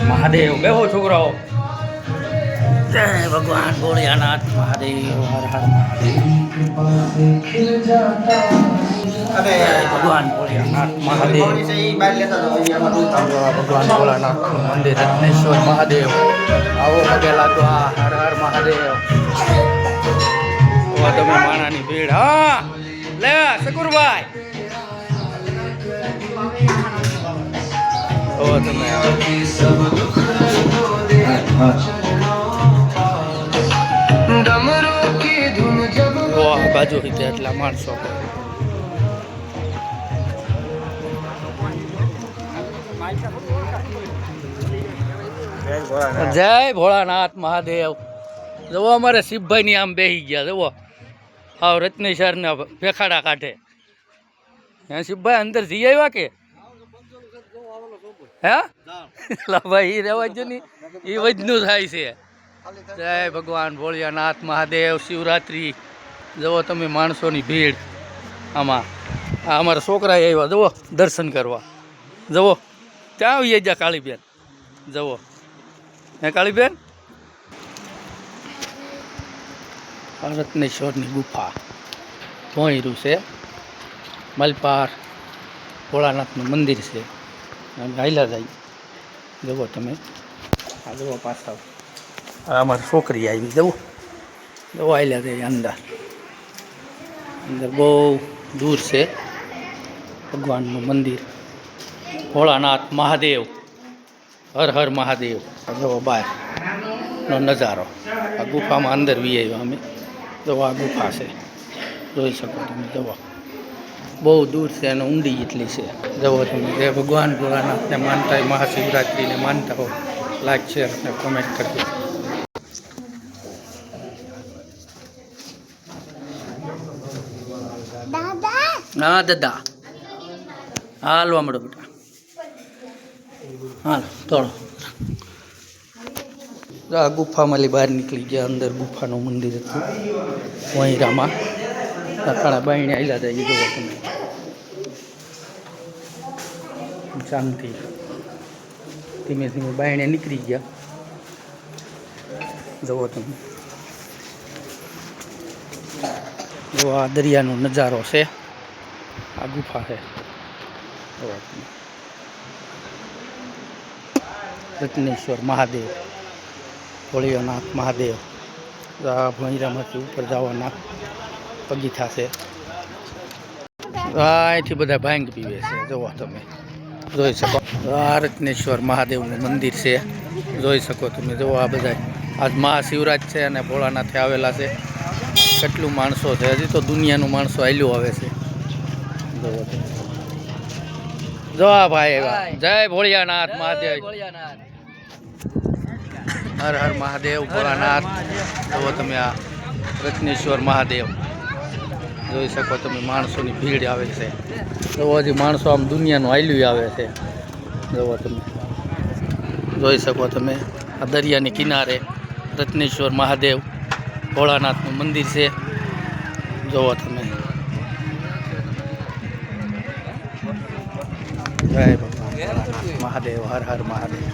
મહાદેવ બેહો છોકરાઓ. જય ભગવાન ભોળિયાનાથ મહાદેવ. હર હર મહાદેવ. ભગવાન ભોળિયાનાથ મહાદેવ. ભગવાન ભોળાનાથ મંદિર રત્નેશ્વર મહાદેવ. આવો પગે લાગવા. હર હર મહાદેવ. તમે માણાની ભીડ. હા લે શકુરભાઈ. તમે બાજુ રીતે એટલા માણસો. જય ભોળાનાથ મહાદેવ. જુઓ અમારે શિવભાઈ ની આમ બેસી ગયા. જુઓ હાવ રત્નેશ્વર ના ભેખાડા કાઢે. હે શિવભાઈ અંદર જઈ આવ્યા કે હે ભાઈ એ રેવા જ નહીં. એ વજનું થાય છે. જય ભગવાન ભોળિયાનાથ મહાદેવ. શિવરાત્રિ. જુઓ તમે માણસોની ભીડ. આમાં આ અમારા છોકરા આવ્યા. જુઓ દર્શન કરવા. જુઓ ત્યાં આવીએ જા કાળીબેન. જુઓ હે કાળીબેન. રત્નેશ્વરની ગુફા ભોંયરું છે. મલપાર ભોળાનાથનું મંદિર છે. હાઈલા જાય. જુઓ તમે આ જુઓ પાછા. અમારી છોકરી આવી. જુઓ જુઓ હાઈલા જાય અંદર. અંદર બહુ દૂર છે ભગવાનનું મંદિર. ભોળાનાથ મહાદેવ. હર હર મહાદેવ. જુઓ બહારનો નજારો. આ ગુફામાં અંદર વી આવ્યા અમે. જુઓ આ ગુફા છે. જોઈ શકો તમે. જુઓ બહુ દૂર છે અને ઊંડી એટલી છે. જુઓ તમે જે ભગવાન ભોળાનાથને માનતા હોય, મહાશિવરાત્રિને માનતા હો, લાઈક શેર અને કોમેન્ટ કરજો. હા દાદા હાલવા મળો બેટા. હાલ થોડો આ ગુફામાંથી બહાર નીકળી ગયા. અંદર ગુફાનું મંદિર હતું વહીરામાં. કાળા બાયણે આવેલા હતા. એ જુઓ તમે શાંતિ. ધીમે ધીમે બાયણે નીકળી ગયા. જુઓ તમે. જો આ દરિયાનો નજારો છે. આ ગુફા છે. રત્નેશ્વર મહાદેવ. ભોળિયાનાથ મહાદેવ. આ ભોંયરામાંથી ઉપર જવાના પગીથા છે. અહીંથી બધા ભાંગ પીવે છે. જુઓ તમે જોઈ શકો. આ રત્નેશ્વર મહાદેવનું મંદિર છે. જોઈ શકો તમે. જુઓ આ બધા આજ મહાશિવરાત્રિ છે અને ભોળાનાથે આવેલા છે. કેટલું માણસો છે. હજી તો દુનિયાનું માણસો આયલું આવે છે. જુઓ તમે. જો આ ભાઈ એવા. જય ભોળિયાનાથ મહાદેવ. હર હર મહાદેવ. ભોળાનાથ. જુઓ તમે આ રત્નેશ્વર મહાદેવ. જોઈ શકો તમે માણસોની ભીડ આવે છે. જુઓ હજી માણસો આમ દુનિયાનું આયલું આવે છે. જુઓ તમે જોઈ શકો તમે. આ દરિયાની કિનારે રત્નેશ્વર મહાદેવ ભોળાનાથનું મંદિર છે. જુઓ તમે. જય ભગવાન મહાદેવ. હર હર મહાદેવ.